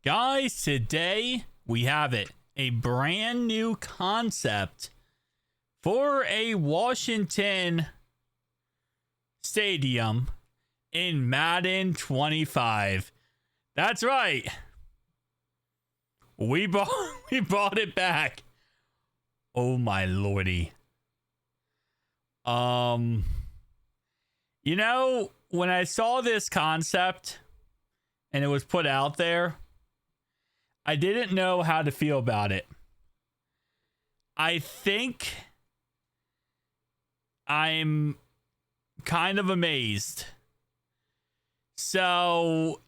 Guys, today we have it. A brand new concept for a Washington stadium in Madden 25. That's right. We brought it back. Oh my lordy. You know, when I saw this concept and it was put out there, I didn't know how to feel about it. I think I'm kind of amazed. So,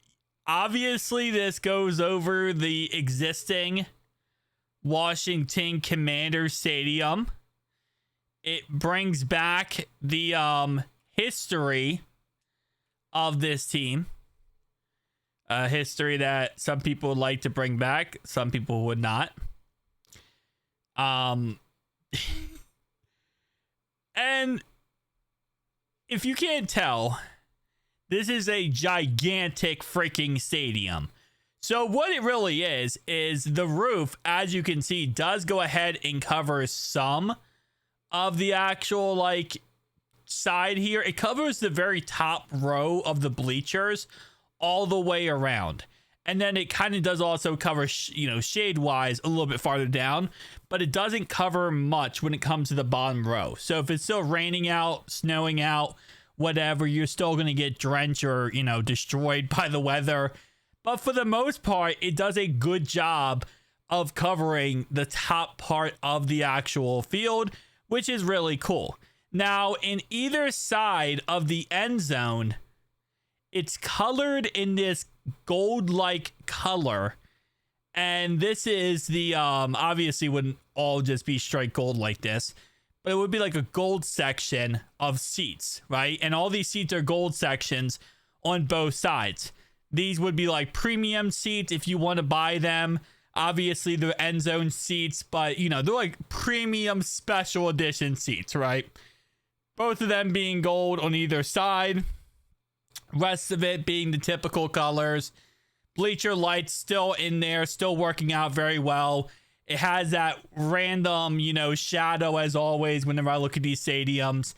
obviously, this goes over the existing Washington Commanders Stadium. It brings back the history of this team. A history that some people would like to bring back, some people would not. And if you can't tell, this is a gigantic freaking stadium. So what it really is the roof, as you can see, does go ahead and cover some of the actual side here. It covers the very top row of the bleachers all the way around, and then it kind of does also cover shade wise a little bit farther down, but it doesn't cover much when it comes to the bottom row. So if it's still raining out, snowing out, whatever, you're still going to get drenched or destroyed by the weather. But for the most part, it does a good job of covering the top part of the actual field, which is really cool. Now, in either side of the end zone, it's colored in this gold-like color. And this is the, obviously wouldn't all just be straight gold like this, but it would be like a gold section of seats, right? And all these seats are gold sections on both sides. These would be like premium seats if you want to buy them. Obviously, they're end zone seats, but, they're like premium special edition seats, right? Both of them being gold on either side. Rest of it being the typical colors. Bleacher lights still in there, still working out very well. It has that random, shadow as always whenever I look at these stadiums.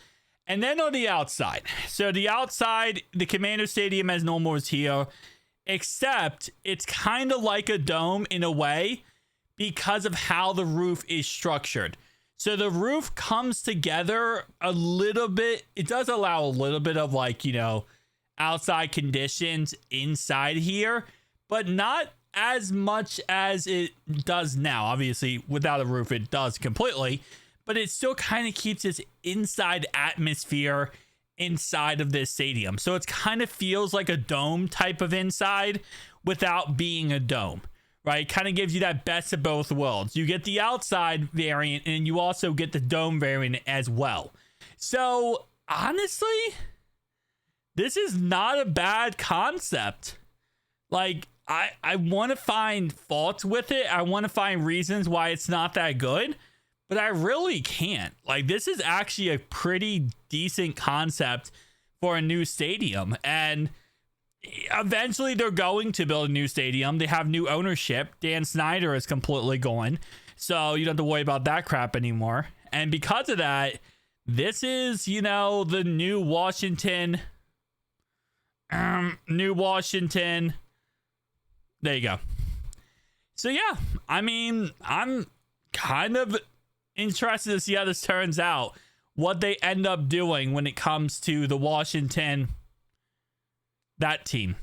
And then on the outside. So the outside, the Commander Stadium as normal is here. Except it's kind of like a dome in a way because of how the roof is structured. So the roof comes together a little bit. It does allow a little bit of outside conditions inside here, but not as much as it does now. Obviously, without a roof, it does completely, but it still kind of keeps this inside atmosphere inside of this stadium. So it kind of feels like a dome type of inside without being a dome, right? Kind of gives you that best of both worlds. You get the outside variant and you also get the dome variant as well. So honestly, this is not a bad concept. I want to find faults with it. I want to find reasons why it's not that good, but I really can't. This is actually a pretty decent concept for a new stadium. And eventually they're going to build a new stadium. They have new ownership. Dan Snyder is completely gone. So you don't have to worry about that crap anymore. And because of that, this is, the new Washington. There you go. So yeah, I'm kind of interested to see how this turns out, what they end up doing when it comes to the Washington, that team.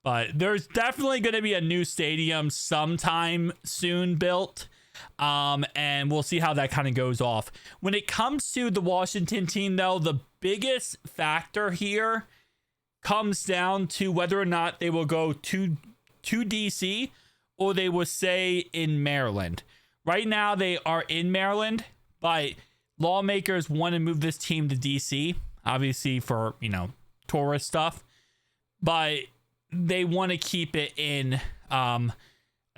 But there's definitely going to be a new stadium sometime soon built. And we'll see how that kind of goes off. When it comes to the Washington team, though, the biggest factor here comes down to whether or not they will go to DC or they will stay in Maryland. Right now they are in Maryland, but lawmakers want to move this team to DC, obviously for, tourist stuff, but they want to keep it in, I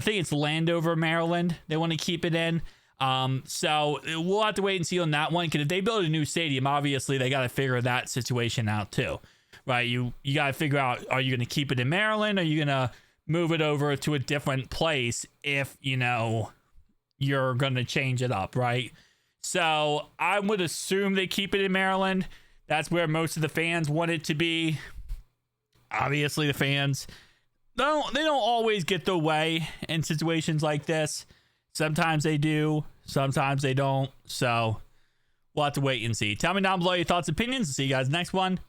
think it's Landover, Maryland. They want to keep it in. So we'll have to wait and see on that one, because if they build a new stadium, obviously they got to figure that situation out too. Right, you got to figure out, are you going to keep it in Maryland? Are you going to move it over to a different place if, you know, you're going to change it up, right? So I would assume they keep it in Maryland. That's where most of the fans want it to be. Obviously, the fans, they don't always get their way in situations like this. Sometimes they do, sometimes they don't. So we'll have to wait and see. Tell me down below your thoughts and opinions. See you guys next one.